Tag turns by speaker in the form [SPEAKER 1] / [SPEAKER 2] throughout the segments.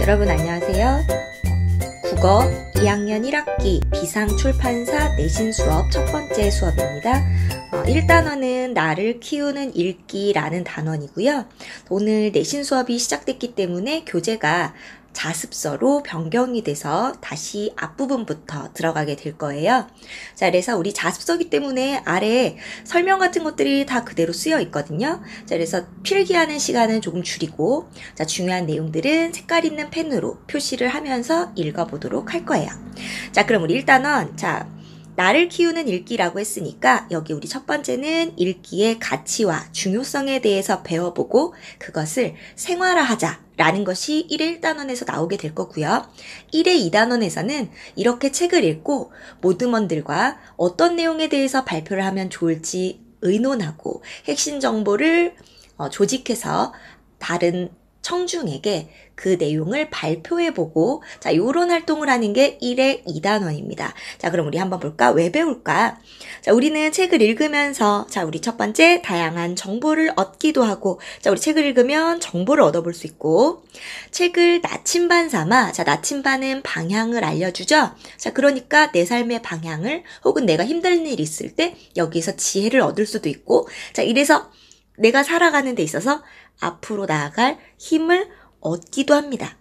[SPEAKER 1] 여러분 안녕하세요. 국어 2학년 1학기 비상출판사 내신 수업 첫 번째 수업입니다. 1단원은 나를 키우는 읽기라는 단원이고요. 오늘 내신 수업이 시작됐기 때문에 교재가 자습서로 변경이 돼서 다시 앞부분부터 들어가게 될 거예요. 자, 그래서 우리 자습서기 때문에 아래에 설명 같은 것들이 다 그대로 쓰여 있거든요. 자, 그래서 필기하는 시간은 조금 줄이고, 자, 중요한 내용들은 색깔 있는 펜으로 표시를 하면서 읽어보도록 할 거예요. 자, 그럼 우리 1단원, 자, 나를 키우는 읽기라고 했으니까 여기 우리 첫 번째는 읽기의 가치와 중요성에 대해서 배워보고 그것을 생활화하자 라는 것이 1회 1단원에서 나오게 될 거고요. 1회 2단원에서는 이렇게 책을 읽고 모드먼들과 어떤 내용에 대해서 발표를 하면 좋을지 의논하고 핵심 정보를 조직해서 다른 청중에게 그 내용을 발표해보고 자, 요런 활동을 하는 게 1회 2단원입니다. 자, 그럼 우리 한번 볼까? 왜 배울까? 자, 우리는 책을 읽으면서 자, 우리 첫 번째 다양한 정보를 얻기도 하고 자, 우리 책을 읽으면 정보를 얻어볼 수 있고 책을 나침반 삼아 자, 나침반은 방향을 알려주죠. 자, 그러니까 내 삶의 방향을 혹은 내가 힘든 일이 있을 때 여기서 지혜를 얻을 수도 있고 자, 이래서 내가 살아가는 데 있어서 앞으로 나아갈 힘을 얻기도 합니다.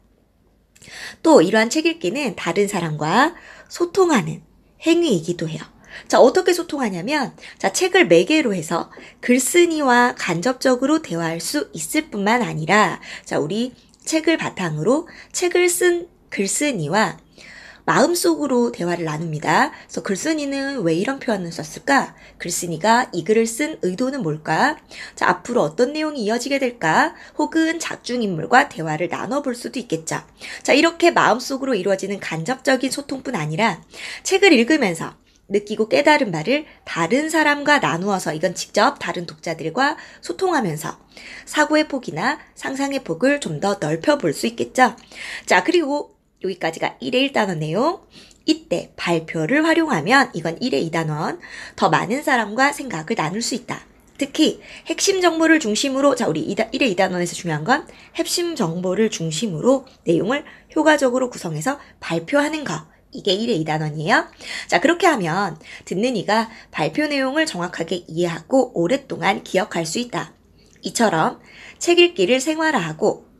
[SPEAKER 1] 또 이러한 책 읽기는 다른 사람과 소통하는 행위이기도 해요. 자, 어떻게 소통하냐면 자, 책을 매개로 해서 글쓴이와 간접적으로 대화할 수 있을 뿐만 아니라 자, 우리 책을 바탕으로 책을 쓴 글쓴이와 마음속으로 대화를 나눕니다. 그래서 글쓴이는 왜 이런 표현을 썼을까? 글쓴이가 이 글을 쓴 의도는 뭘까? 자, 앞으로 어떤 내용이 이어지게 될까? 혹은 작중인물과 대화를 나눠볼 수도 있겠죠. 자, 이렇게 마음속으로 이루어지는 간접적인 소통뿐 아니라 책을 읽으면서 느끼고 깨달은 바를 다른 사람과 나누어서 이건 직접 다른 독자들과 소통하면서 사고의 폭이나 상상의 폭을 좀 더 넓혀볼 수 있겠죠. 자, 그리고 여기까지가 1회 1단원 내용. 이때 발표를 활용하면 이건 1회 2단원 더 많은 사람과 생각을 나눌 수 있다. 특히 핵심 정보를 중심으로 자, 우리 1회 2단원에서 중요한 건 핵심 정보를 중심으로 내용을 효과적으로 구성해서 발표하는 거. 이게 1회 2단원이에요. 자, 그렇게 하면 듣는 이가 발표 내용을 정확하게 이해하고 오랫동안 기억할 수 있다. 이처럼 책 읽기를 생활화하고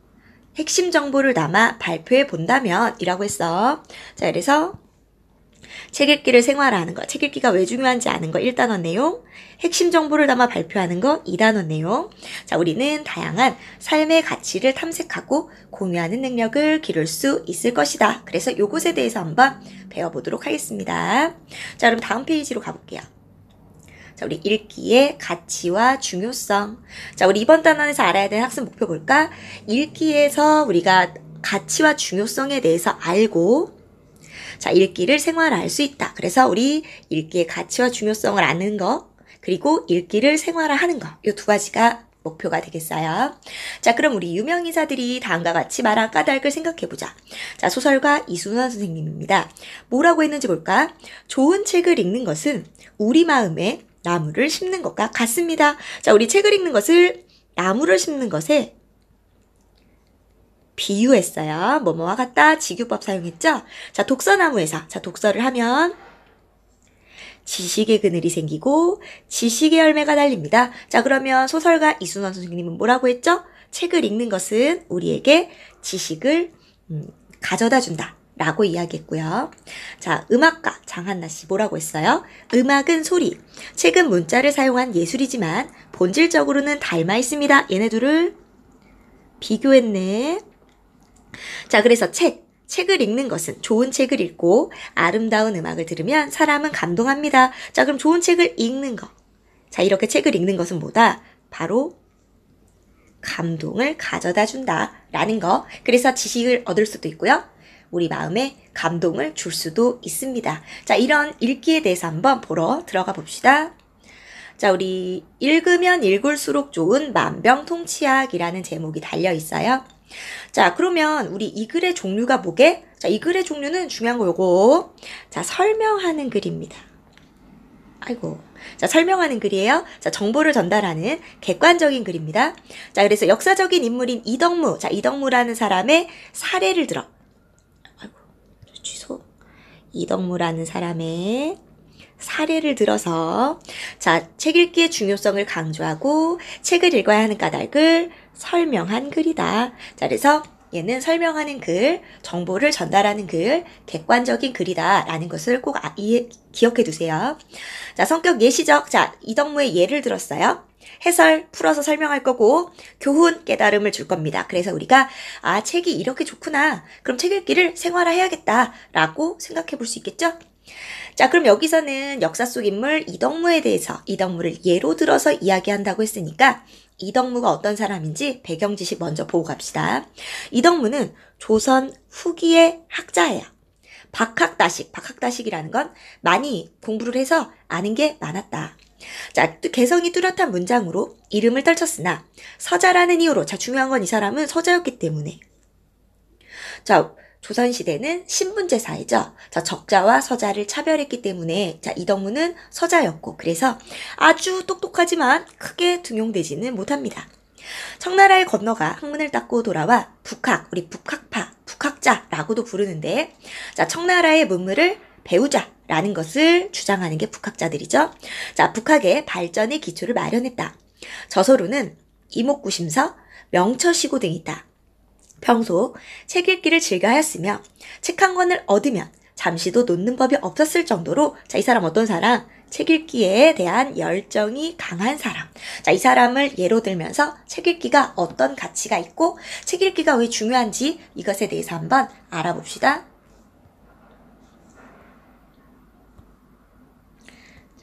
[SPEAKER 1] 핵심 정보를 담아 발표해 본다면 이라고 했어. 자, 그래서 책 읽기를 생활화하는 거, 책 읽기가 왜 중요한지 아는 거 1단원 내용, 핵심 정보를 담아 발표하는 거 2단원 내용. 자, 우리는 다양한 삶의 가치를 탐색하고 공유하는 능력을 기를 수 있을 것이다. 그래서 요것에 대해서 한번 배워보도록 하겠습니다. 자, 그럼 다음 페이지로 가볼게요. 자, 우리 읽기의 가치와 중요성. 자, 우리 이번 단원에서 알아야 되는 학습 목표 볼까? 읽기에서 우리가 가치와 중요성에 대해서 알고 자, 읽기를 생활화할 수 있다. 그래서 우리 읽기의 가치와 중요성을 아는 거 그리고 읽기를 생활화하는 거 이 두 가지가 목표가 되겠어요. 자, 그럼 우리 유명인사들이 다음과 같이 말한 까닭을 생각해보자. 자, 소설가 이순원 선생님입니다. 뭐라고 했는지 볼까? 좋은 책을 읽는 것은 우리 마음에 나무를 심는 것과 같습니다. 자, 우리 책을 읽는 것을 나무를 심는 것에 비유했어요. 뭐뭐와 같다. 직유법 사용했죠? 자, 독서나무에서 자, 독서를 하면 지식의 그늘이 생기고 지식의 열매가 달립니다. 자, 그러면 소설가 이순원 선생님은 뭐라고 했죠? 책을 읽는 것은 우리에게 지식을 가져다 준다. 라고 이야기했고요. 자, 음악가 장한나 씨 뭐라고 했어요? 음악은 소리, 책은 문자를 사용한 예술이지만 본질적으로는 닮아 있습니다. 얘네 둘을 비교했네. 자, 그래서 책을 읽는 것은 좋은 책을 읽고 아름다운 음악을 들으면 사람은 감동합니다. 자, 그럼 좋은 책을 읽는 거. 자, 이렇게 책을 읽는 것은 뭐다? 바로 감동을 가져다 준다. 라는 거. 그래서 지식을 얻을 수도 있고요. 우리 마음에 감동을 줄 수도 있습니다. 자, 이런 읽기에 대해서 한번 보러 들어가 봅시다. 자, 우리 읽으면 읽을수록 좋은 만병통치약이라는 제목이 달려 있어요. 자, 그러면 우리 이 글의 종류가 뭐게? 자, 이 글의 종류는 중요한 거 요거. 자, 설명하는 글입니다. 아이고. 자, 설명하는 글이에요. 자, 정보를 전달하는 객관적인 글입니다. 자, 그래서 역사적인 인물인 이덕무. 자, 이덕무라는 사람의 사례를 들어. 아이고, 취소. 이덕무라는 사람의 사례를 들어서 자, 책 읽기의 중요성을 강조하고 책을 읽어야 하는 까닭을 설명한 글이다. 자, 그래서 얘는 설명하는 글, 정보를 전달하는 글, 객관적인 글이다 라는 것을 꼭 기억해 두세요. 자, 성격 예시적. 자, 이덕무의 예를 들었어요. 해설 풀어서 설명할 거고 교훈 깨달음을 줄 겁니다. 그래서 우리가 책이 이렇게 좋구나. 그럼 책 읽기를 생활화해야겠다 라고 생각해 볼 수 있겠죠? 자, 그럼 여기서는 역사 속 인물 이덕무에 대해서 이덕무를 예로 들어서 이야기한다고 했으니까 이덕무가 어떤 사람인지 배경 지식 먼저 보고 갑시다. 이덕무는 조선 후기의 학자예요. 박학다식이라는 건 많이 공부를 해서 아는 게 많았다. 자, 개성이 뚜렷한 문장으로 이름을 떨쳤으나 서자라는 이유로, 자, 중요한 건 이 사람은 서자였기 때문에. 자, 조선시대는 신분제 사회죠. 자, 적자와 서자를 차별했기 때문에 자, 이덕무는 서자였고 그래서 아주 똑똑하지만 크게 등용되지는 못합니다. 청나라에 건너가 학문을 닦고 돌아와 우리 북학자라고도 부르는데 자, 청나라의 문물을 배우자라는 것을 주장하는 게 북학자들이죠. 자, 북학의 발전의 기초를 마련했다. 저서로는 이목구심서, 명처시고 등이 있다. 평소 책 읽기를 즐겨하였으며 책 한 권을 얻으면 잠시도 놓는 법이 없었을 정도로 자, 이 사람 어떤 사람? 책 읽기에 대한 열정이 강한 사람. 자, 이 사람을 예로 들면서 책 읽기가 어떤 가치가 있고 책 읽기가 왜 중요한지 이것에 대해서 한번 알아봅시다.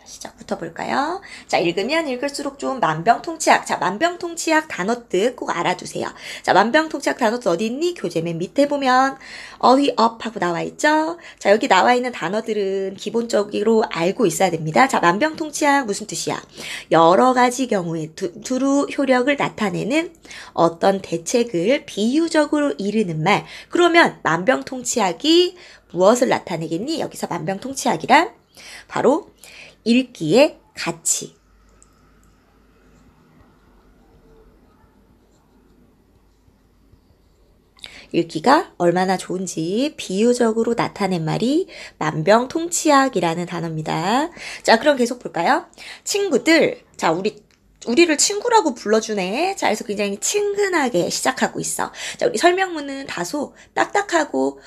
[SPEAKER 1] 시작부터 볼까요? 자, 읽으면 읽을수록 좀 만병통치약. 자, 만병통치약 단어뜻 꼭 알아두세요. 자, 만병통치약 단어뜻 어디 있니? 교재 맨 밑에 보면 어휘업 하고 나와 있죠? 자, 여기 나와 있는 단어들은 기본적으로 알고 있어야 됩니다. 자, 만병통치약 무슨 뜻이야? 여러 가지 경우에 두루 효력을 나타내는 어떤 대책을 비유적으로 이르는 말. 그러면 만병통치약이 무엇을 나타내겠니? 여기서 만병통치약이란 바로 읽기의 가치. 읽기가 얼마나 좋은지 비유적으로 나타낸 말이 만병통치약이라는 단어입니다. 자, 그럼 계속 볼까요? 친구들. 자, 우리를 친구라고 불러주네. 자, 그래서 굉장히 친근하게 시작하고 있어. 자, 우리 설명문은 다소 딱딱하고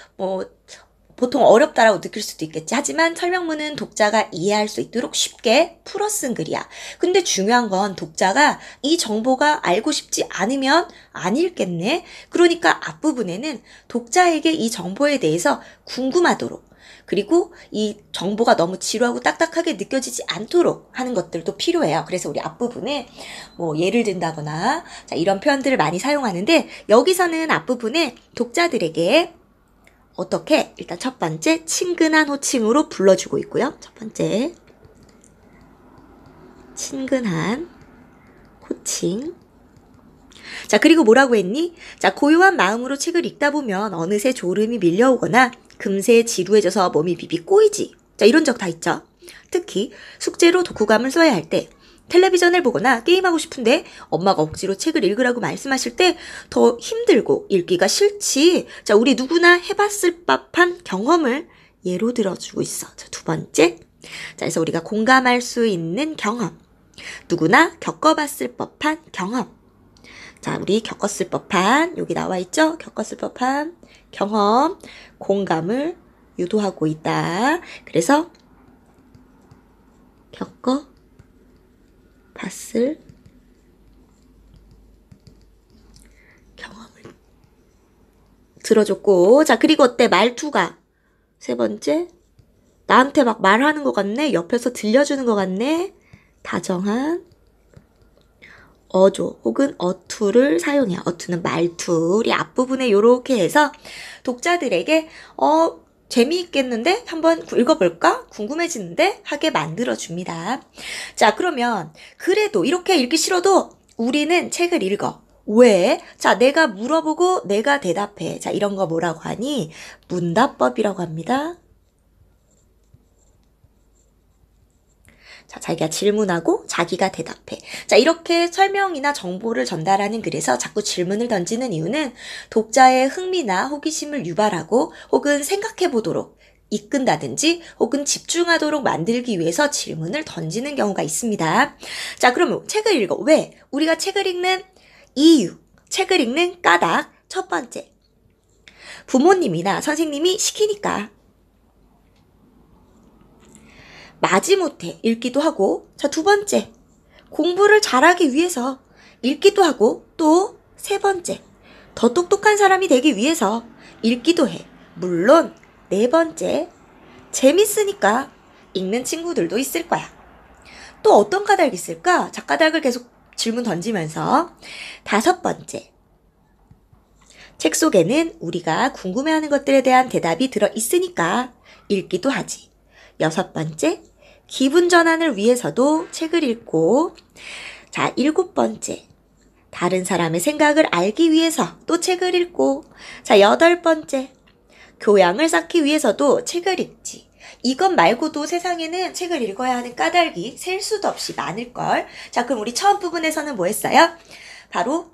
[SPEAKER 1] 보통 어렵다라고 느낄 수도 있겠지. 하지만 설명문은 독자가 이해할 수 있도록 쉽게 풀어 쓴 글이야. 근데 중요한 건 독자가 이 정보가 알고 싶지 않으면 안 읽겠네. 그러니까 앞부분에는 독자에게 이 정보에 대해서 궁금하도록 그리고 이 정보가 너무 지루하고 딱딱하게 느껴지지 않도록 하는 것들도 필요해요. 그래서 우리 앞부분에 예를 든다거나 자, 이런 표현들을 많이 사용하는데 여기서는 앞부분에 독자들에게 어떻게? 일단 첫 번째 친근한 호칭으로 불러주고 있고요. 첫 번째 친근한 호칭. 자, 그리고 뭐라고 했니? 자, 고요한 마음으로 책을 읽다 보면 어느새 졸음이 밀려오거나 금세 지루해져서 몸이 비비 꼬이지. 자, 이런 적 다 있죠. 특히 숙제로 독후감을 써야 할 때 텔레비전을 보거나 게임하고 싶은데 엄마가 억지로 책을 읽으라고 말씀하실 때 더 힘들고 읽기가 싫지. 자, 우리 누구나 해봤을 법한 경험을 예로 들어주고 있어. 자, 두 번째. 자, 그래서 우리가 공감할 수 있는 경험. 누구나 겪어봤을 법한 경험. 자, 우리 겪었을 법한, 여기 나와 있죠? 겪었을 법한 경험, 공감을 유도하고 있다. 그래서 봤을 경험을 들어줬고 자, 그리고 어때? 말투가 세 번째 나한테 막 말하는 것 같네. 옆에서 들려주는 것 같네. 다정한 어조 혹은 어투를 사용해요. 어투는 말투. 우리 앞부분에 요렇게 해서 독자들에게 재미있겠는데? 한번 읽어볼까? 궁금해지는데? 하게 만들어줍니다. 자, 그러면 그래도 이렇게 읽기 싫어도 우리는 책을 읽어. 왜? 자, 내가 물어보고 내가 대답해. 자, 이런 거 뭐라고 하니? 문답법이라고 합니다. 자, 자기가 질문하고 자기가 대답해. 자, 이렇게 설명이나 정보를 전달하는 글에서 자꾸 질문을 던지는 이유는 독자의 흥미나 호기심을 유발하고 혹은 생각해 보도록 이끈다든지 혹은 집중하도록 만들기 위해서 질문을 던지는 경우가 있습니다. 자, 그러면 책을 읽어. 왜? 우리가 책을 읽는 이유, 책을 읽는 까닭. 첫 번째, 부모님이나 선생님이 시키니까. 마지못해 읽기도 하고. 자, 두 번째, 공부를 잘하기 위해서 읽기도 하고. 또 세 번째, 더 똑똑한 사람이 되기 위해서 읽기도 해. 물론 네 번째, 재밌으니까 읽는 친구들도 있을 거야. 또 어떤 까닭이 있을까? 자, 까닭을 계속 질문 던지면서. 다섯 번째, 책 속에는 우리가 궁금해하는 것들에 대한 대답이 들어있으니까 읽기도 하지. 여섯 번째, 기분 전환을 위해서도 책을 읽고. 자, 일곱 번째, 다른 사람의 생각을 알기 위해서 또 책을 읽고. 자, 여덟 번째, 교양을 쌓기 위해서도 책을 읽지. 이것 말고도 세상에는 책을 읽어야 하는 까닭이 셀 수도 없이 많을걸. 자, 그럼 우리 처음 부분에서는 뭐 했어요? 바로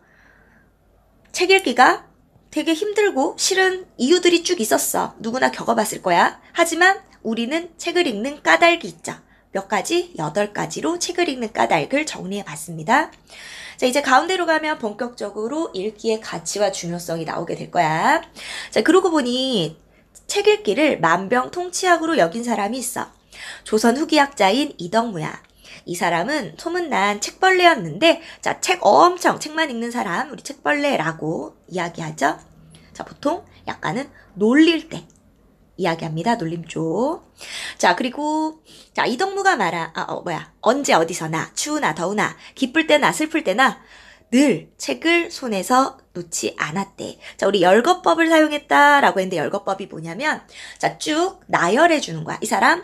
[SPEAKER 1] 책 읽기가 되게 힘들고 싫은 이유들이 쭉 있었어. 누구나 겪어봤을 거야. 하지만 우리는 책을 읽는 까닭이 있죠. 몇 가지? 8가지로 책을 읽는 까닭을 정리해 봤습니다. 자, 이제 가운데로 가면 본격적으로 읽기의 가치와 중요성이 나오게 될 거야. 자, 그러고 보니 책 읽기를 만병통치약으로 여긴 사람이 있어. 조선 후기학자인 이덕무야. 이 사람은 소문난 책벌레였는데, 자, 책만 읽는 사람, 우리 책벌레라고 이야기하죠. 자, 보통 약간은 놀릴 때 이야기합니다. 놀림조. 자, 그리고 자, 이덕무가 말한 언제 어디서나 추우나 더우나 기쁠 때나 슬플 때나 늘 책을 손에서 놓지 않았대. 자, 우리 열거법을 사용했다라고 했는데 열거법이 뭐냐면, 자, 쭉 나열해 주는 거야. 이 사람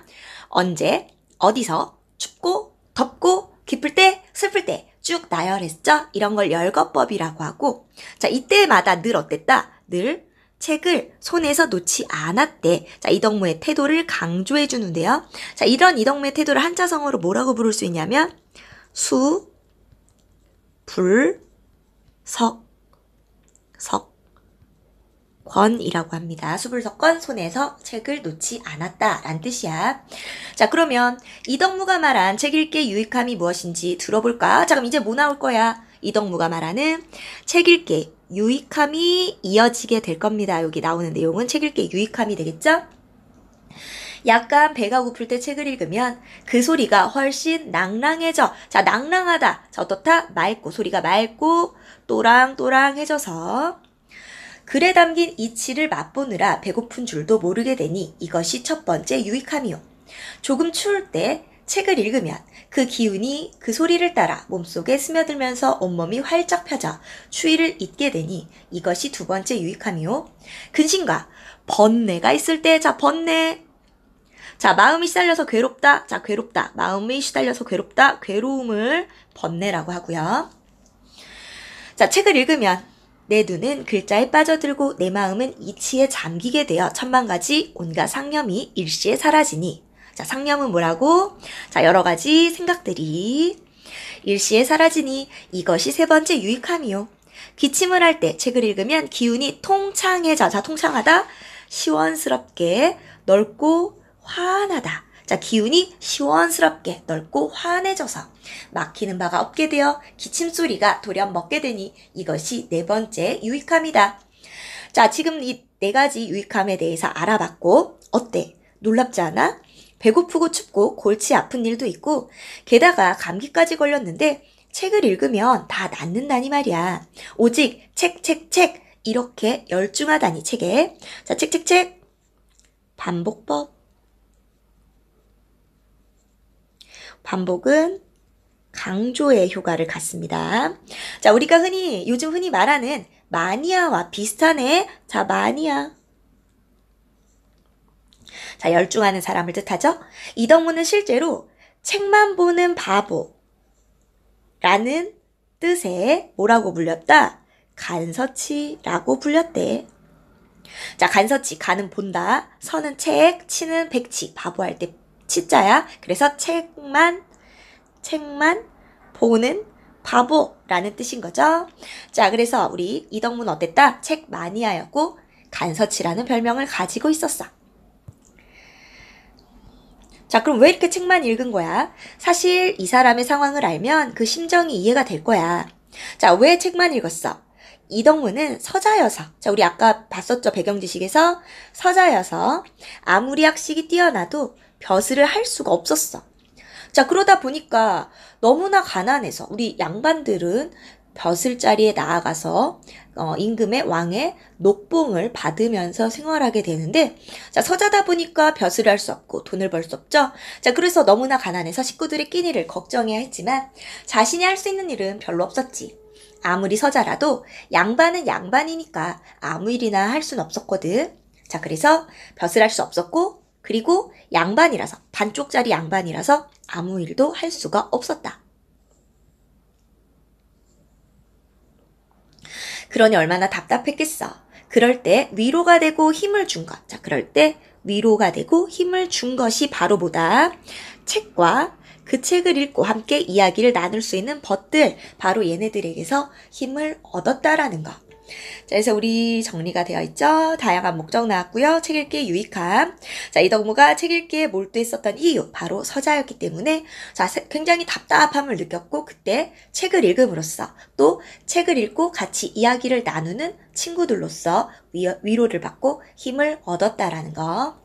[SPEAKER 1] 언제 어디서 춥고 덥고 기쁠 때 슬플 때 쭉 나열했죠. 이런 걸 열거법이라고 하고, 자, 이때마다 늘 어땠다? 늘 책을 손에서 놓지 않았대. 자, 이덕무의 태도를 강조해 주는데요. 자, 이런 이덕무의 태도를 한자성어로 뭐라고 부를 수 있냐면 수, 불, 석, 권이라고 합니다. 수불석권, 손에서 책을 놓지 않았다라는 뜻이야. 자, 그러면 이덕무가 말한 책 읽기의 유익함이 무엇인지 들어볼까? 자, 그럼 이제 뭐 나올 거야? 이덕무가 말하는 책 읽기의 유익함이 이어지게 될 겁니다. 여기 나오는 내용은 책 읽기의 유익함이 되겠죠? 약간 배가 고플 때 책을 읽으면 그 소리가 훨씬 낭랑해져. 자, 낭랑하다. 자, 어떻다? 맑고, 소리가 맑고 또랑또랑해져서 글에 담긴 이치를 맛보느라 배고픈 줄도 모르게 되니 이것이 첫 번째 유익함이요. 조금 추울 때 책을 읽으면 그 기운이 그 소리를 따라 몸속에 스며들면서 온몸이 활짝 펴져 추위를 잊게 되니 이것이 두 번째 유익함이요. 근심과 번뇌가 있을 때, 자, 번뇌. 자, 마음이 시달려서 괴롭다. 자, 괴롭다. 마음이 시달려서 괴롭다. 괴로움을 번뇌라고 하고요. 자, 책을 읽으면 내 눈은 글자에 빠져들고 내 마음은 이치에 잠기게 되어 천만가지 온갖 상념이 일시에 사라지니. 자, 상념은 뭐라고? 자, 여러 가지 생각들이 일시에 사라지니 이것이 세 번째 유익함이요. 기침을 할 때 책을 읽으면 기운이 통창해져. 자, 통창하다. 시원스럽게 넓고 환하다. 자, 기운이 시원스럽게 넓고 환해져서 막히는 바가 없게 되어 기침소리가 돌연 멎게 되니 이것이 네 번째 유익함이다. 자, 지금 이 네 가지 유익함에 대해서 알아봤고 어때? 놀랍지 않아? 배고프고 춥고 골치 아픈 일도 있고 게다가 감기까지 걸렸는데 책을 읽으면 다 낫는다니 말이야. 오직 책 이렇게 열중하다니 책에. 자, 책 반복법. 반복은 강조의 효과를 갖습니다. 자, 우리가 요즘 흔히 말하는 마니아와 비슷하네. 자, 마니아. 자, 열중하는 사람을 뜻하죠? 이덕무는 실제로 책만 보는 바보라는 뜻의 뭐라고 불렸다? 간서치라고 불렸대. 자, 간서치, 간은 본다, 서는 책, 치는 백치, 바보할 때 치자야. 그래서 책만 책만 보는 바보라는 뜻인 거죠. 자, 그래서 우리 이덕문 어땠다? 책 마니아였고 간서치라는 별명을 가지고 있었어. 자, 그럼 왜 이렇게 책만 읽은 거야? 사실 이 사람의 상황을 알면 그 심정이 이해가 될 거야. 자, 왜 책만 읽었어? 이덕문은 서자여서, 자, 우리 아까 봤었죠? 배경지식에서 서자여서 아무리 학식이 뛰어나도 벼슬을 할 수가 없었어. 자, 그러다 보니까 너무나 가난해서 우리 양반들은 벼슬 자리에 나아가서 임금의 왕의 녹봉을 받으면서 생활하게 되는데, 자, 서자다 보니까 벼슬을 할 수 없고 돈을 벌 수 없죠. 자, 그래서 너무나 가난해서 식구들의 끼니를 걱정해야 했지만 자신이 할 수 있는 일은 별로 없었지. 아무리 서자라도 양반은 양반이니까 아무 일이나 할 수는 없었거든. 자, 그래서 벼슬 할 수 없었고, 그리고 양반이라서, 반쪽짜리 양반이라서 아무 일도 할 수가 없었다. 그러니 얼마나 답답했겠어. 그럴 때 위로가 되고 힘을 준 것. 자, 그럴 때 위로가 되고 힘을 준 것이 바로 뭐다? 책과 그 책을 읽고 함께 이야기를 나눌 수 있는 벗들, 바로 얘네들에게서 힘을 얻었다라는 거. 자, 그래서 우리 정리가 되어 있죠. 다양한 목적 나왔고요. 책 읽기에 유익함. 자, 이덕무가 책 읽기에 몰두했었던 이유, 바로 서자였기 때문에 자, 굉장히 답답함을 느꼈고 그때 책을 읽음으로써 또 책을 읽고 같이 이야기를 나누는 친구들로서 위로를 받고 힘을 얻었다라는 거.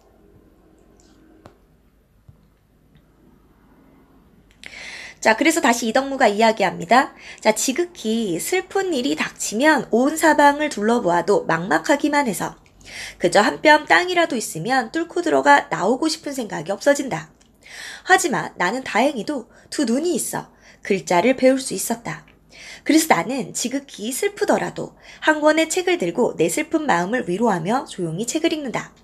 [SPEAKER 1] 자, 그래서 다시 이덕무가 이야기합니다. 자, 지극히 슬픈 일이 닥치면 온 사방을 둘러보아도 막막하기만 해서 그저 한 뼘 땅이라도 있으면 뚫고 들어가 나오고 싶은 생각이 없어진다. 하지만 나는 다행히도 두 눈이 있어 글자를 배울 수 있었다. 그래서 나는 지극히 슬프더라도 한 권의 책을 들고 내 슬픈 마음을 위로하며 조용히 책을 읽는다.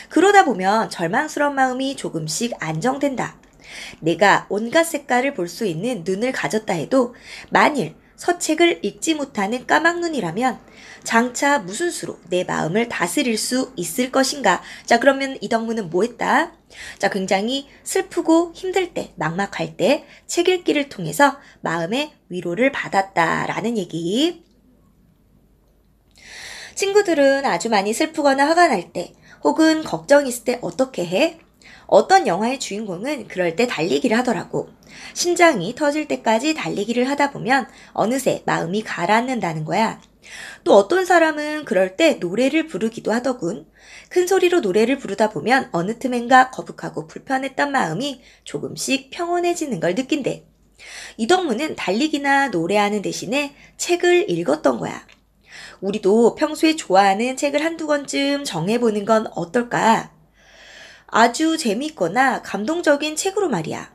[SPEAKER 1] 그러다 보면 절망스러운 마음이 조금씩 안정된다. 내가 온갖 색깔을 볼 수 있는 눈을 가졌다 해도 만일 서책을 읽지 못하는 까막눈이라면 장차 무슨 수로 내 마음을 다스릴 수 있을 것인가? 자, 그러면 이덕무는 뭐 했다? 자, 굉장히 슬프고 힘들 때, 막막할 때 책 읽기를 통해서 마음의 위로를 받았다라는 얘기. 친구들은 아주 많이 슬프거나 화가 날 때, 혹은 걱정이 있을 때 어떻게 해? 어떤 영화의 주인공은 그럴 때 달리기를 하더라고. 심장이 터질 때까지 달리기를 하다 보면 어느새 마음이 가라앉는다는 거야. 또 어떤 사람은 그럴 때 노래를 부르기도 하더군. 큰 소리로 노래를 부르다 보면 어느 틈엔가 거북하고 불편했던 마음이 조금씩 평온해지는 걸 느낀대. 이덕무는 달리기나 노래하는 대신에 책을 읽었던 거야. 우리도 평소에 좋아하는 책을 한두 권쯤 정해보는 건 어떨까? 아주 재미있거나 감동적인 책으로 말이야.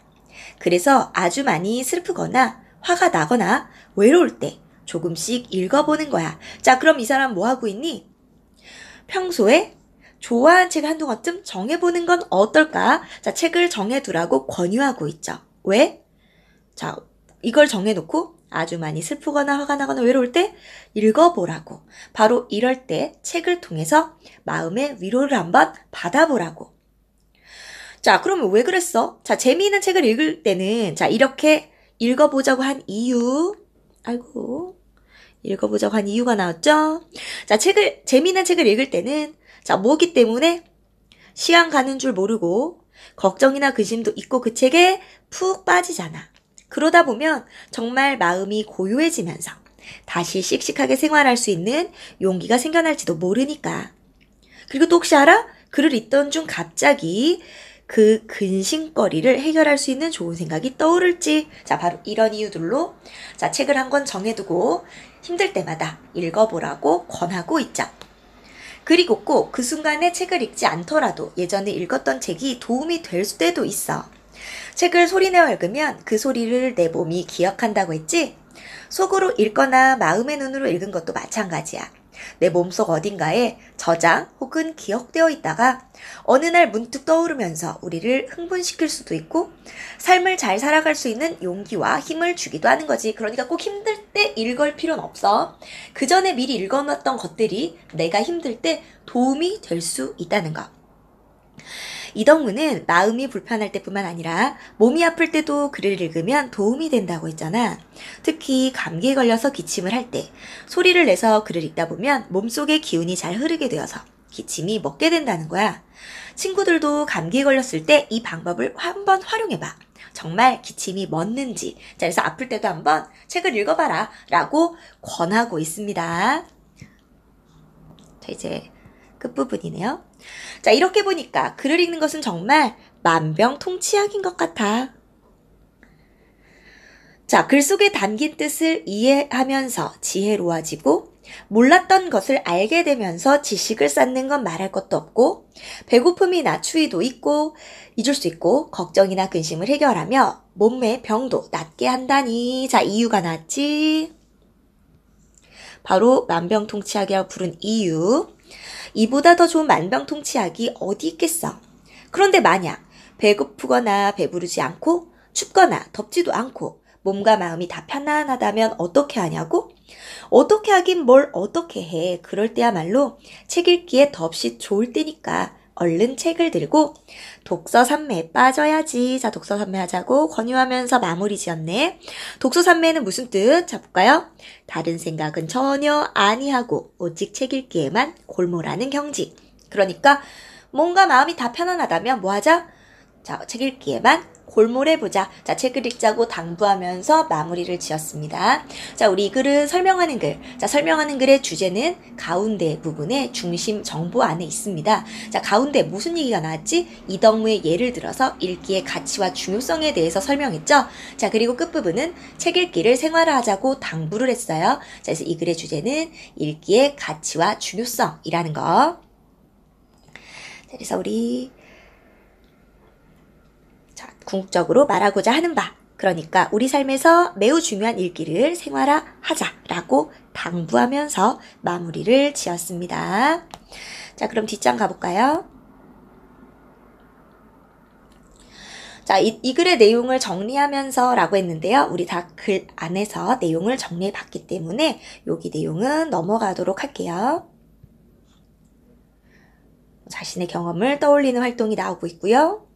[SPEAKER 1] 그래서 아주 많이 슬프거나 화가 나거나 외로울 때 조금씩 읽어보는 거야. 자, 그럼 이 사람 뭐 하고 있니? 평소에 좋아하는 책 한두 권쯤 정해보는 건 어떨까? 자, 책을 정해두라고 권유하고 있죠. 왜? 자, 이걸 정해놓고 아주 많이 슬프거나 화가 나거나 외로울 때 읽어보라고. 바로 이럴 때 책을 통해서 마음의 위로를 한번 받아보라고. 자, 그러면 왜 그랬어? 자, 재미있는 책을 읽을 때는, 자, 이렇게 읽어보자고 한 이유. 아이고, 읽어보자고 한 이유가 나왔죠? 자, 재미있는 책을 읽을 때는, 자, 뭐기 때문에? 시간 가는 줄 모르고, 걱정이나 근심도 있고 그 책에 푹 빠지잖아. 그러다 보면 정말 마음이 고요해지면서 다시 씩씩하게 생활할 수 있는 용기가 생겨날지도 모르니까. 그리고 또 혹시 알아? 글을 읽던 중 갑자기 그 근심거리를 해결할 수 있는 좋은 생각이 떠오를지. 자, 바로 이런 이유들로 자, 책을 한 권 정해두고 힘들 때마다 읽어보라고 권하고 있죠. 그리고 꼭 그 순간에 책을 읽지 않더라도 예전에 읽었던 책이 도움이 될 때도 있어. 책을 소리내어 읽으면 그 소리를 내 몸이 기억한다고 했지? 속으로 읽거나 마음의 눈으로 읽은 것도 마찬가지야. 내 몸속 어딘가에 저장 혹은 기억되어 있다가 어느 날 문득 떠오르면서 우리를 흥분시킬 수도 있고 삶을 잘 살아갈 수 있는 용기와 힘을 주기도 하는 거지. 그러니까 꼭 힘들 때 읽을 필요는 없어. 그 전에 미리 읽어놨던 것들이 내가 힘들 때 도움이 될 수 있다는 거. 이덕무는 마음이 불편할 때뿐만 아니라 몸이 아플 때도 글을 읽으면 도움이 된다고 했잖아. 특히 감기에 걸려서 기침을 할 때 소리를 내서 글을 읽다 보면 몸속의 기운이 잘 흐르게 되어서 기침이 멎게 된다는 거야. 친구들도 감기에 걸렸을 때 이 방법을 한번 활용해봐. 정말 기침이 멎는지. 자, 그래서 아플 때도 한번 책을 읽어봐라 라고 권하고 있습니다. 자, 이제 끝부분이네요. 자, 이렇게 보니까 글을 읽는 것은 정말 만병통치약인 것 같아. 자, 글 속에 담긴 뜻을 이해하면서 지혜로워지고 몰랐던 것을 알게 되면서 지식을 쌓는 건 말할 것도 없고 배고픔이나 추위도 잊을 수 있고 걱정이나 근심을 해결하며 몸의 병도 낫게 한다니. 자, 이유가 나왔지? 바로 만병통치약이라고 부른 이유. 이보다 더 좋은 만병통치약이 어디 있겠어? 그런데 만약 배고프거나 배부르지 않고 춥거나 덥지도 않고 몸과 마음이 다 편안하다면 어떻게 하냐고? 어떻게 하긴 뭘 어떻게 해. 그럴 때야말로 책 읽기에 덥시 좋을 때니까 얼른 책을 들고 독서 산매에 빠져야지. 자, 독서 산매 하자고 권유하면서 마무리 지었네. 독서 산매는 무슨 뜻? 자, 볼까요? 다른 생각은 전혀 아니하고 오직 책 읽기에만 골몰하는 경지. 그러니까 뭔가 마음이 다 편안하다면 뭐 하자? 자, 책 읽기에만 골몰해보자. 자, 책을 읽자고 당부하면서 마무리를 지었습니다. 자, 우리 이 글은 설명하는 글. 자, 설명하는 글의 주제는 가운데 부분에 중심 정보 안에 있습니다. 자, 가운데 무슨 얘기가 나왔지? 이덕무의 예를 들어서 읽기의 가치와 중요성에 대해서 설명했죠. 자, 그리고 끝부분은 책 읽기를 생활화하자고 당부를 했어요. 자, 그래서 이 글의 주제는 읽기의 가치와 중요성이라는 거. 자, 그래서 우리 궁극적으로 말하고자 하는 바, 그러니까 우리 삶에서 매우 중요한 읽기를 생활화하자라고 당부하면서 마무리를 지었습니다. 자, 그럼 뒷장 가볼까요? 자, 이 글의 내용을 정리하면서 라고 했는데요. 우리 다 글 안에서 내용을 정리해 봤기 때문에 여기 내용은 넘어가도록 할게요. 자신의 경험을 떠올리는 활동이 나오고 있고요.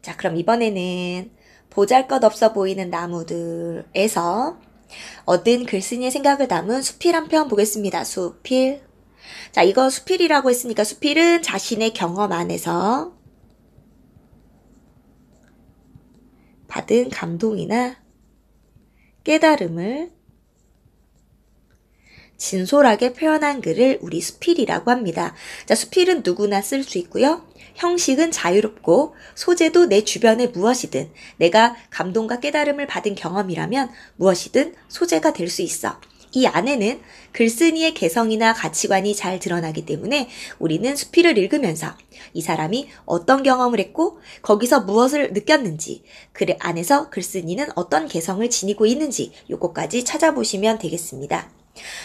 [SPEAKER 1] 자, 그럼 이번에는 보잘것없어 보이는 나무들에서 얻은 글쓴이의 생각을 담은 수필 한 편 보겠습니다. 수필. 자, 이거 수필이라고 했으니까 수필은 자신의 경험 안에서 받은 감동이나 깨달음을 진솔하게 표현한 글을 우리 수필이라고 합니다. 자, 수필은 누구나 쓸 수 있고요. 형식은 자유롭고 소재도 내 주변에 무엇이든 내가 감동과 깨달음을 받은 경험이라면 무엇이든 소재가 될 수 있어. 이 안에는 글쓴이의 개성이나 가치관이 잘 드러나기 때문에 우리는 수필을 읽으면서 이 사람이 어떤 경험을 했고 거기서 무엇을 느꼈는지 글 안에서 글쓴이는 어떤 개성을 지니고 있는지 요거까지 찾아보시면 되겠습니다.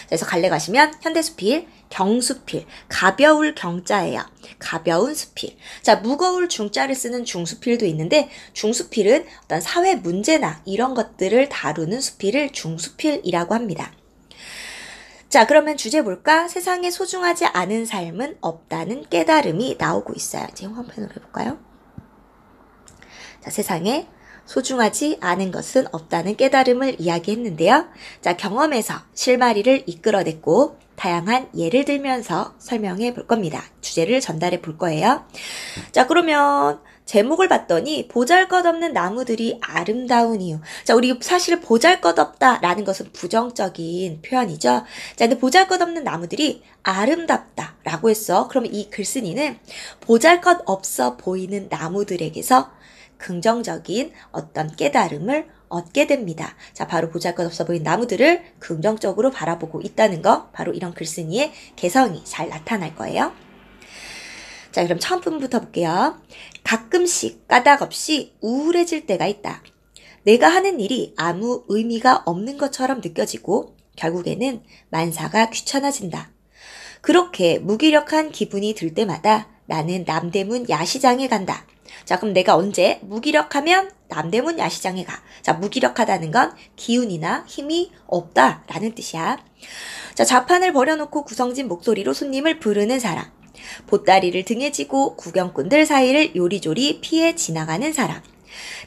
[SPEAKER 1] 그래서 갈래 가시면 현대수필, 경수필, 가벼울 경자예요. 가벼운 수필. 자, 무거울 중자를 쓰는 중수필도 있는데 중수필은 어떤 사회 문제나 이런 것들을 다루는 수필을 중수필이라고 합니다. 자, 그러면 주제 볼까? 세상에 소중하지 않은 삶은 없다는 깨달음이 나오고 있어요. 이제 화면으로 해볼까요? 자, 세상에 소중하지 않은 것은 없다는 깨달음을 이야기했는데요. 자, 경험에서 실마리를 이끌어냈고 다양한 예를 들면서 설명해 볼 겁니다. 주제를 전달해 볼 거예요. 자, 그러면 제목을 봤더니 보잘것없는 나무들이 아름다운 이유. 자, 우리 사실 보잘것없다라는 것은 부정적인 표현이죠. 자, 근데 보잘것없는 나무들이 아름답다라고 했어. 그러면 이 글쓴이는 보잘것없어 보이는 나무들에게서 긍정적인 어떤 깨달음을 얻게 됩니다. 자, 바로 보잘것없어 보이는 나무들을 긍정적으로 바라보고 있다는 거, 바로 이런 글쓴이의 개성이 잘 나타날 거예요. 자, 그럼 처음 부분부터 볼게요. 가끔씩 까닭없이 우울해질 때가 있다. 내가 하는 일이 아무 의미가 없는 것처럼 느껴지고 결국에는 만사가 귀찮아진다. 그렇게 무기력한 기분이 들 때마다 나는 남대문 야시장에 간다. 자, 그럼 내가 언제 무기력하면 남대문 야시장에 가. 자, 무기력하다는 건 기운이나 힘이 없다라는 뜻이야. 자, 좌판을 버려놓고 구성진 목소리로 손님을 부르는 사람. 보따리를 등에 지고 구경꾼들 사이를 요리조리 피해 지나가는 사람.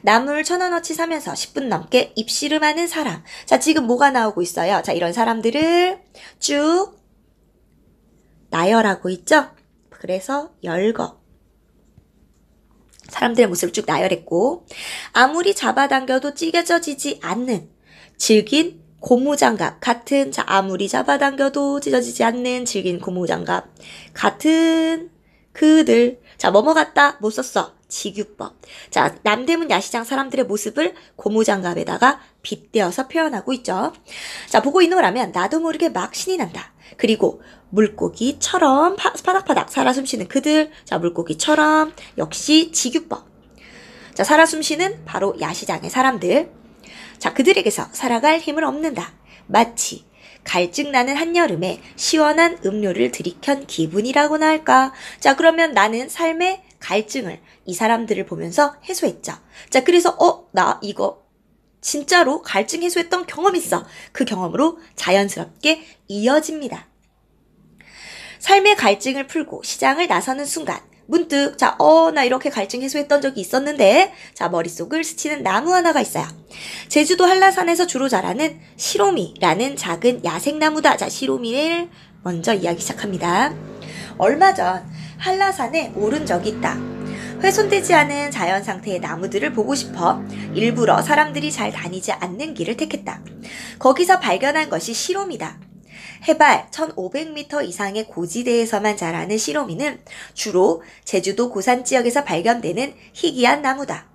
[SPEAKER 1] 나물 1,000원어치 사면서 10분 넘게 입씨름하는 사람. 자, 지금 뭐가 나오고 있어요? 자, 이런 사람들을 쭉 나열하고 있죠? 그래서 열거. 사람들의 모습을 쭉 나열했고, 아무리 잡아당겨도 찢어지지 않는 질긴 고무장갑 같은, 자, 아무리 잡아당겨도 찢어지지 않는 질긴 고무장갑 같은 그들. 자, 뭐뭐 같다? 못 썼어. 직유법. 자, 남대문 야시장 사람들의 모습을 고무장갑에다가 빗대어서 표현하고 있죠. 자, 보고 있노라면 나도 모르게 막 신이 난다. 그리고 물고기처럼 파닥파닥 살아 숨쉬는 그들. 자, 물고기처럼 역시 직유법. 자, 살아 숨쉬는 바로 야시장의 사람들. 자, 그들에게서 살아갈 힘을 얻는다. 마치 갈증나는 한여름에 시원한 음료를 들이켠 기분이라고나 할까. 자, 그러면 나는 삶의 갈증을 이 사람들을 보면서 해소했죠. 자, 그래서 나 이거 진짜로 갈증 해소했던 경험 있어. 그 경험으로 자연스럽게 이어집니다. 삶의 갈증을 풀고 시장을 나서는 순간 문득 나 이렇게 갈증 해소했던 적이 있었는데 자, 머릿속을 스치는 나무 하나가 있어요. 제주도 한라산에서 주로 자라는 시로미라는 작은 야생나무다. 자, 시로미를 먼저 이야기 시작합니다. 얼마 전 한라산에 오른 적이 있다. 훼손되지 않은 자연 상태의 나무들을 보고 싶어 일부러 사람들이 잘 다니지 않는 길을 택했다. 거기서 발견한 것이 시로미다. 해발 1,500m 이상의 고지대에서만 자라는 시로미는 주로 제주도 고산 지역에서 발견되는 희귀한 나무다.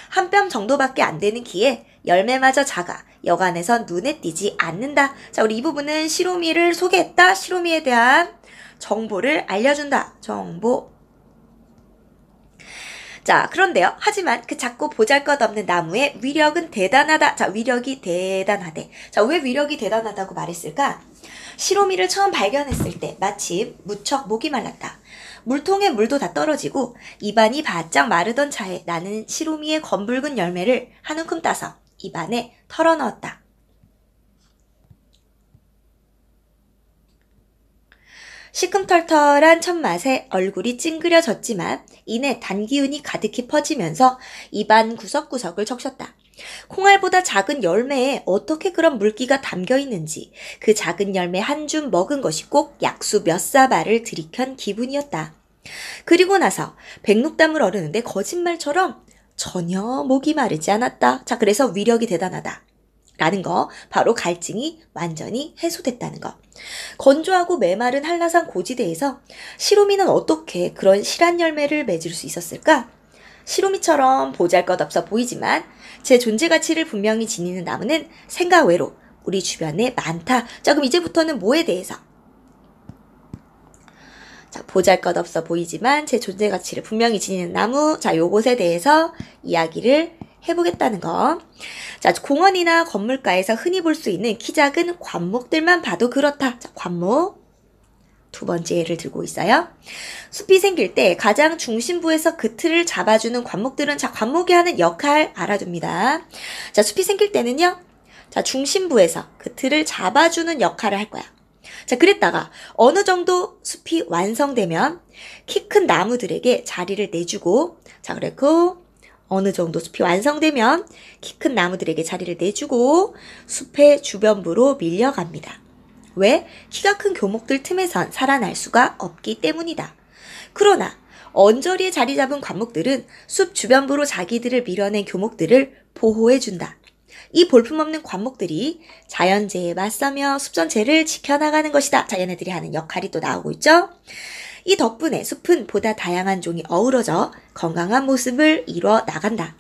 [SPEAKER 1] 한 뼘 정도밖에 안 되는 키에 열매마저 작아 여간에선 눈에 띄지 않는다. 자, 우리 이 부분은 시로미를 소개했다. 시로미에 대한 정보를 알려준다. 정보. 자, 그런데요. 하지만 그 작고 보잘것없는 나무의 위력은 대단하다. 자, 위력이 대단하대. 자, 왜 위력이 대단하다고 말했을까? 시로미를 처음 발견했을 때 마침 무척 목이 말랐다. 물통에 물도 다 떨어지고 입안이 바짝 마르던 차에 나는 시로미의 검붉은 열매를 한 움큼 따서 입안에 털어넣었다. 시큼털털한 첫맛에 얼굴이 찡그려졌지만 이내 단기운이 가득히 퍼지면서 입안 구석구석을 적셨다. 콩알보다 작은 열매에 어떻게 그런 물기가 담겨 있는지 그 작은 열매 한 줌 먹은 것이 꼭 약수 몇 사발을 들이켠 기분이었다. 그리고 나서 백록담을 어르는데 거짓말처럼 전혀 목이 마르지 않았다. 자, 그래서 위력이 대단하다. 라는 거, 바로 갈증이 완전히 해소됐다는 거. 건조하고 메마른 한라산 고지대에서 시로미는 어떻게 그런 실한 열매를 맺을 수 있었을까? 시로미처럼 보잘것없어 보이지만 제 존재 가치를 분명히 지니는 나무는 생각 외로 우리 주변에 많다. 자, 그럼 이제부터는 뭐에 대해서? 자, 보잘것없어 보이지만 제 존재 가치를 분명히 지니는 나무. 자, 요것에 대해서 이야기를 해보겠다는 거. 자, 공원이나 건물가에서 흔히 볼 수 있는 키 작은 관목들만 봐도 그렇다. 자, 관목. 두 번째 예를 들고 있어요. 숲이 생길 때 가장 중심부에서 그 틀을 잡아주는 관목들은 자, 관목이 하는 역할 알아둡니다. 자, 숲이 생길 때는요. 자, 중심부에서 그 틀을 잡아주는 역할을 할 거야. 자, 그랬다가 어느 정도 숲이 완성되면 키 큰 나무들에게 자리를 내주고 자, 그랬고 어느 정도 숲이 완성되면 키 큰 나무들에게 자리를 내주고 숲의 주변부로 밀려갑니다. 왜? 키가 큰 교목들 틈에선 살아날 수가 없기 때문이다. 그러나 언저리에 자리 잡은 관목들은 숲 주변부로 자기들을 밀어낸 교목들을 보호해준다. 이 볼품없는 관목들이 자연재해에 맞서며 숲 전체를 지켜나가는 것이다. 자, 얘네들이 하는 역할이 또 나오고 있죠. 이 덕분에 숲은 보다 다양한 종이 어우러져 건강한 모습을 이루어 나간다.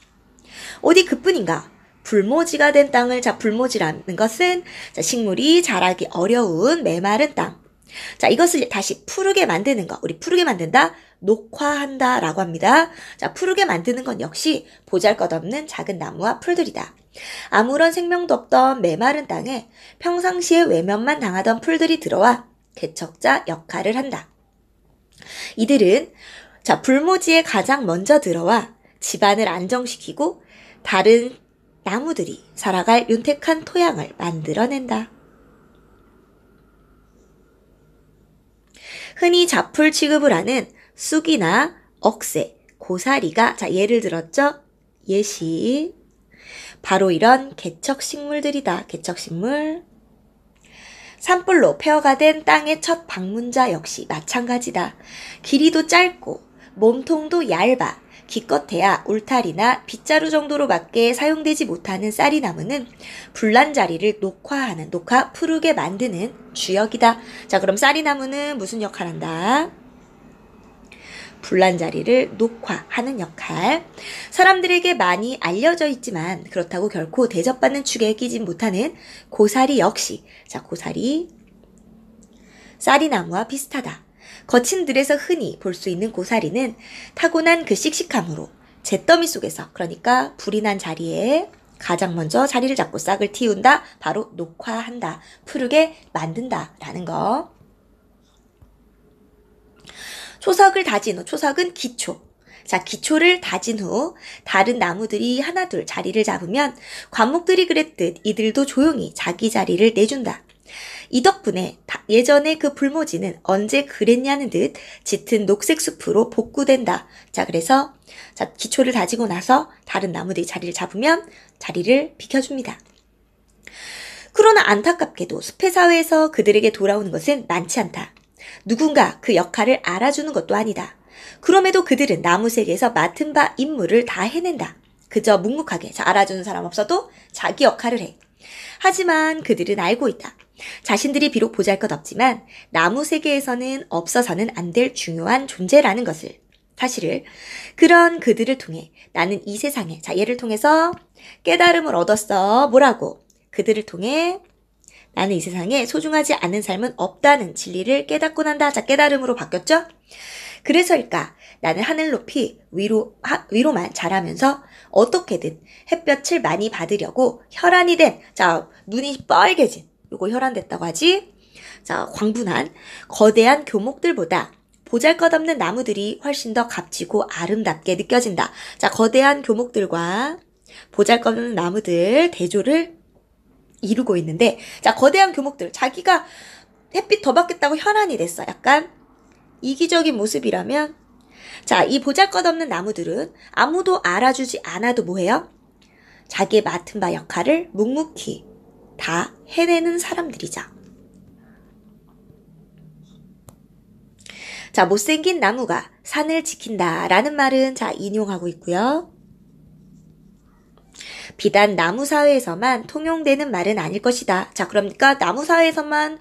[SPEAKER 1] 어디 그뿐인가? 불모지가 된 땅을, 자, 불모지라는 것은 자, 식물이 자라기 어려운 메마른 땅. 자, 이것을 다시 푸르게 만드는 거. 우리 푸르게 만든다? 녹화한다 라고 합니다. 자, 푸르게 만드는 건 역시 보잘것없는 작은 나무와 풀들이다. 아무런 생명도 없던 메마른 땅에 평상시에 외면만 당하던 풀들이 들어와 개척자 역할을 한다. 이들은 자, 불모지에 가장 먼저 들어와 집안을 안정시키고 다른 나무들이 살아갈 윤택한 토양을 만들어낸다. 흔히 잡풀 취급을 하는 쑥이나 억새, 고사리가 자 예를 들었죠? 예시. 바로 이런 개척식물들이다. 개척식물. 산불로 폐허가 된 땅의 첫 방문자 역시 마찬가지다. 길이도 짧고 몸통도 얇아 기껏해야 울타리나 빗자루 정도로밖에 사용되지 못하는 쌀이나무는 불난자리를 녹화 푸르게 만드는 주역이다. 자, 그럼 쌀이나무는 무슨 역할 한다? 불난자리를 녹화하는 역할. 사람들에게 많이 알려져 있지만 그렇다고 결코 대접받는 축에 끼지 못하는 고사리 역시 자 고사리 쌀이나무와 비슷하다. 거친 들에서 흔히 볼 수 있는 고사리는 타고난 그 씩씩함으로 잿더미 속에서 그러니까 불이 난 자리에 가장 먼저 자리를 잡고 싹을 틔운다. 바로 녹화한다. 푸르게 만든다 라는 거. 초석을 다진 후, 초석은 기초. 자, 기초를 다진 후 다른 나무들이 하나둘 자리를 잡으면 관목들이 그랬듯 이들도 조용히 자기 자리를 내준다. 이 덕분에 예전에 그 불모지는 언제 그랬냐는 듯 짙은 녹색 숲으로 복구된다. 자, 그래서 자, 기초를 다지고 나서 다른 나무들이 자리를 잡으면 자리를 비켜줍니다. 그러나 안타깝게도 숲의 사회에서 그들에게 돌아오는 것은 많지 않다. 누군가 그 역할을 알아주는 것도 아니다. 그럼에도 그들은 나무 세계에서 맡은 바 임무를 다 해낸다. 그저 묵묵하게 알아주는 사람 없어도 자기 역할을 해. 하지만 그들은 알고 있다. 자신들이 비록 보잘것없지만 나무 세계에서는 없어서는 안 될 중요한 존재라는 것을. 사실을 그런 그들을 통해 나는 이 세상에 얘를 통해서 깨달음을 얻었어. 뭐라고? 그들을 통해 나는 이 세상에 소중하지 않은 삶은 없다는 진리를 깨닫고 난다. 자, 깨달음으로 바뀌었죠? 그래서일까? 나는 하늘 높이 위로만 자라면서 어떻게든 햇볕을 많이 받으려고 혈안이 된, 자, 눈이 빨개진, 요거 혈안됐다고 하지? 자, 광분한 거대한 교목들보다 보잘것없는 나무들이 훨씬 더 값지고 아름답게 느껴진다. 자, 거대한 교목들과 보잘것없는 나무들 대조를 이루고 있는데, 자, 거대한 교목들, 자기가 햇빛 더 받겠다고 혈안이 됐어. 약간 이기적인 모습이라면, 자, 이 보잘것없는 나무들은 아무도 알아주지 않아도 뭐해요? 자기의 맡은 바 역할을 묵묵히 다 해내는 사람들이죠. 자, 못생긴 나무가 산을 지킨다 라는 말은 자, 인용하고 있고요. 비단 나무 사회에서만 통용되는 말은 아닐 것이다. 자, 그러니까 나무 사회에서만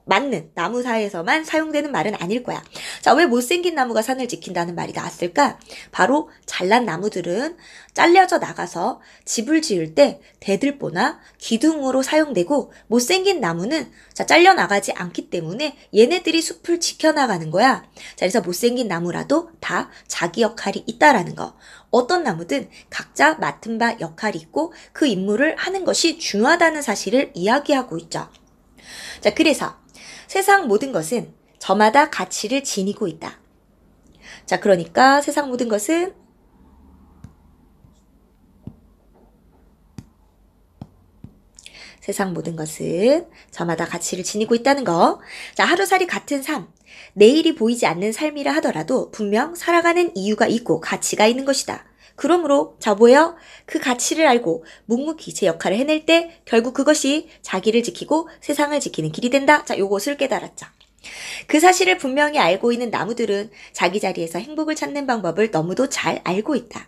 [SPEAKER 1] 맞는 나무 사회에서만 사용되는 말은 아닐 거야. 자, 왜 못생긴 나무가 산을 지킨다는 말이 나왔을까? 바로 잘난 나무들은 잘려져 나가서 집을 지을 때 대들보나 기둥으로 사용되고 못생긴 나무는 자, 잘려 나가지 않기 때문에 얘네들이 숲을 지켜나가는 거야. 자, 그래서 못생긴 나무라도 다 자기 역할이 있다라는 거. 어떤 나무든 각자 맡은 바 역할이 있고 그 임무를 하는 것이 중요하다는 사실을 이야기하고 있죠. 자, 그래서 세상 모든 것은 저마다 가치를 지니고 있다. 자, 그러니까 세상 모든 것은 저마다 가치를 지니고 있다는 거. 자, 하루살이 같은 삶. 내일이 보이지 않는 삶이라 하더라도 분명 살아가는 이유가 있고 가치가 있는 것이다. 그러므로 자, 뭐예요? 그 가치를 알고 묵묵히 제 역할을 해낼 때 결국 그것이 자기를 지키고 세상을 지키는 길이 된다. 자, 요것을 깨달았죠. 그 사실을 분명히 알고 있는 나무들은 자기 자리에서 행복을 찾는 방법을 너무도 잘 알고 있다.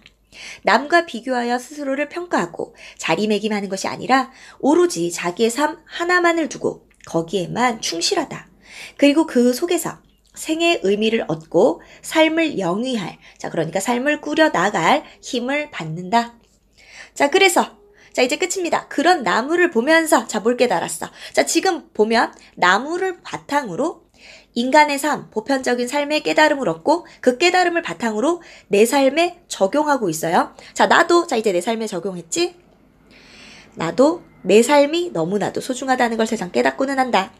[SPEAKER 1] 남과 비교하여 스스로를 평가하고 자리매김하는 것이 아니라 오로지 자기의 삶 하나만을 두고 거기에만 충실하다. 그리고 그 속에서 생의 의미를 얻고 삶을 영위할, 자, 그러니까 삶을 꾸려나갈 힘을 받는다. 자, 그래서 자, 이제 끝입니다. 그런 나무를 보면서 자, 뭘 깨달았어? 자, 지금 보면 나무를 바탕으로 인간의 삶, 보편적인 삶의 깨달음을 얻고 그 깨달음을 바탕으로 내 삶에 적용하고 있어요. 자, 나도 자, 이제 내 삶에 적용했지? 나도 내 삶이 너무나도 소중하다는 걸 세상 깨닫고는 한다.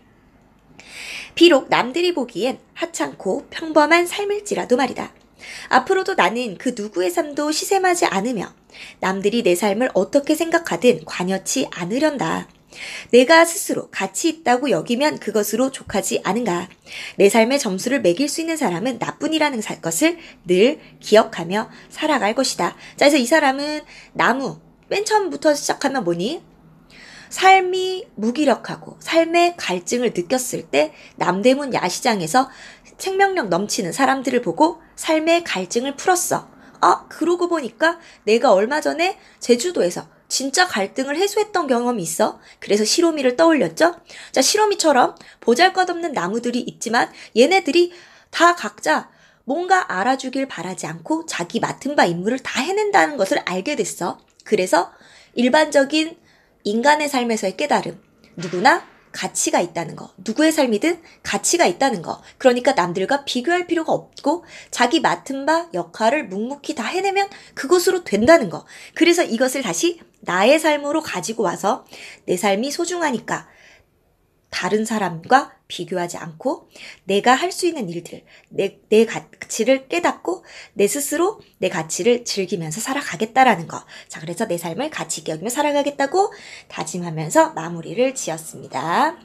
[SPEAKER 1] 비록 남들이 보기엔 하찮고 평범한 삶일지라도 말이다. 앞으로도 나는 그 누구의 삶도 시샘하지 않으며 남들이 내 삶을 어떻게 생각하든 관여치 않으련다. 내가 스스로 가치 있다고 여기면 그것으로 족하지 않은가. 내 삶의 점수를 매길 수 있는 사람은 나뿐이라는 것을 늘 기억하며 살아갈 것이다. 자, 그래서 이 사람은 나무, 맨 처음부터 시작하면 뭐니? 삶이 무기력하고 삶의 갈증을 느꼈을 때 남대문 야시장에서 생명력 넘치는 사람들을 보고 삶의 갈증을 풀었어. 그러고 보니까 내가 얼마 전에 제주도에서 진짜 갈등을 해소했던 경험이 있어. 그래서 시로미를 떠올렸죠. 자, 시로미처럼 보잘것없는 나무들이 있지만 얘네들이 다 각자 뭔가 알아주길 바라지 않고 자기 맡은 바 임무를 다 해낸다는 것을 알게 됐어. 그래서 일반적인 인간의 삶에서의 깨달음, 누구나 가치가 있다는 거, 누구의 삶이든 가치가 있다는 거. 그러니까 남들과 비교할 필요가 없고 자기 맡은 바 역할을 묵묵히 다 해내면 그것으로 된다는 거. 그래서 이것을 다시 나의 삶으로 가지고 와서 내 삶이 소중하니까 다른 사람과 비교하지 않고 내가 할 수 있는 일들, 내 가치를 깨닫고 내 스스로 내 가치를 즐기면서 살아가겠다라는 거. 자, 그래서 내 삶을 가치 있게 여기며 살아가겠다고 다짐하면서 마무리를 지었습니다.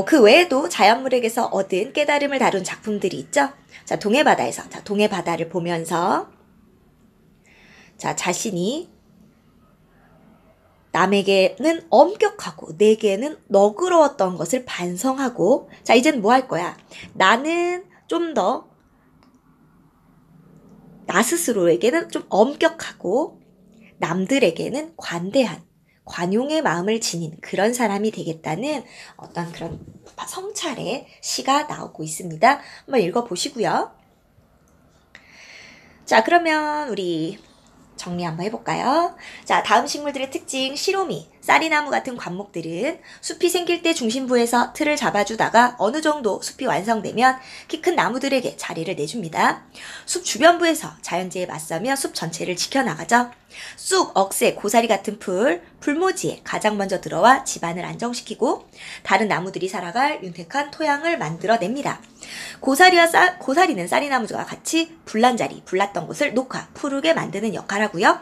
[SPEAKER 1] 그 외에도 자연물에게서 얻은 깨달음을 다룬 작품들이 있죠. 자, 동해바다에서, 동해바다를 보면서 자신이 남에게는 엄격하고 내게는 너그러웠던 것을 반성하고 이제는 뭐 할 거야? 나는 좀 더 나 스스로에게는 좀 엄격하고 남들에게는 관대한 관용의 마음을 지닌 그런 사람이 되겠다는 어떤 그런 성찰의 시가 나오고 있습니다. 한번 읽어보시고요. 자, 그러면 우리 정리 한번 해볼까요? 자, 다음 식물들의 특징, 시로미, 쌀이나무 같은 관목들은 숲이 생길 때 중심부에서 틀을 잡아주다가 어느 정도 숲이 완성되면 키 큰 나무들에게 자리를 내줍니다. 숲 주변부에서 자연재해에 맞서며 숲 전체를 지켜나가죠. 쑥, 억새, 고사리 같은 풀모지에 가장 먼저 들어와 집안을 안정시키고 다른 나무들이 살아갈 윤택한 토양을 만들어냅니다. 고사리는 쌀이나무와 같이 불났던 곳을 녹화, 푸르게 만드는 역할을 하고요.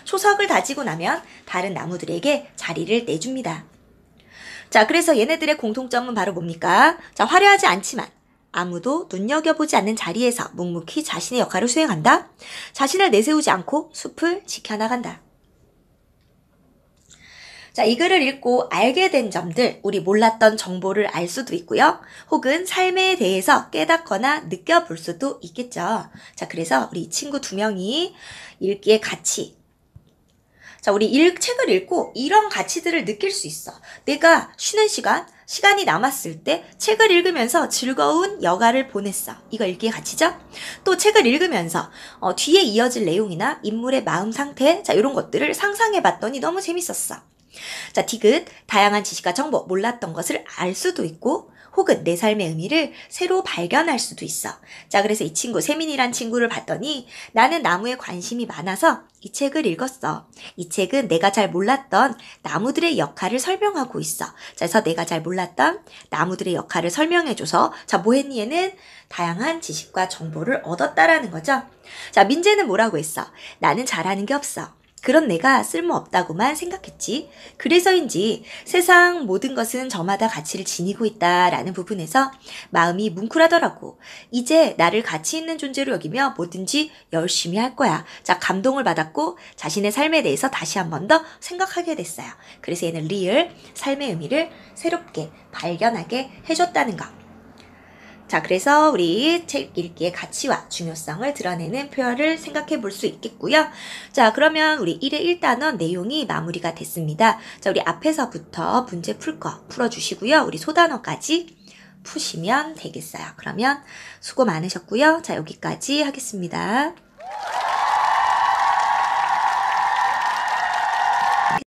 [SPEAKER 1] 초석을 다지고 나면 다른 나무들에게 자리를 내줍니다. 자, 그래서 얘네들의 공통점은 바로 뭡니까? 자, 화려하지 않지만 아무도 눈여겨보지 않는 자리에서 묵묵히 자신의 역할을 수행한다. 자신을 내세우지 않고 숲을 지켜나간다. 자, 이 글을 읽고 알게 된 점들, 우리 몰랐던 정보를 알 수도 있고요. 혹은 삶에 대해서 깨닫거나 느껴볼 수도 있겠죠. 자, 그래서 우리 친구 2명이 읽기의 가치. 자, 우리 책을 읽고 이런 가치들을 느낄 수 있어. 내가 쉬는 시간이 남았을 때 책을 읽으면서 즐거운 여가를 보냈어. 이거 읽기의 가치죠? 또 책을 읽으면서 뒤에 이어질 내용이나 인물의 마음 상태, 자, 이런 것들을 상상해봤더니 너무 재밌었어. 자, 디귿, 다양한 지식과 정보, 몰랐던 것을 알 수도 있고 혹은 내 삶의 의미를 새로 발견할 수도 있어. 자, 그래서 이 친구, 세민이란 친구를 봤더니 나는 나무에 관심이 많아서 이 책을 읽었어. 이 책은 내가 잘 몰랐던 나무들의 역할을 설명하고 있어. 자, 그래서 내가 잘 몰랐던 나무들의 역할을 설명해줘서 자, 뭐 했니 얘는? 다양한 지식과 정보를 얻었다라는 거죠. 자, 민재는 뭐라고 했어? 나는 잘하는 게 없어. 그런 내가 쓸모없다고만 생각했지. 그래서인지 세상 모든 것은 저마다 가치를 지니고 있다라는 부분에서 마음이 뭉클하더라고. 이제 나를 가치 있는 존재로 여기며 뭐든지 열심히 할 거야. 자, 감동을 받았고 자신의 삶에 대해서 다시 한 번 더 생각하게 됐어요. 그래서 얘는 리을, 삶의 의미를 새롭게 발견하게 해줬다는 거. 자, 그래서 우리 책 읽기의 가치와 중요성을 드러내는 표현을 생각해 볼 수 있겠고요. 자, 그러면 우리 1회 1단원 내용이 마무리가 됐습니다. 자, 우리 앞에서부터 문제 풀어주시고요. 우리 소단어까지 푸시면 되겠어요. 그러면 수고 많으셨고요. 자, 여기까지 하겠습니다.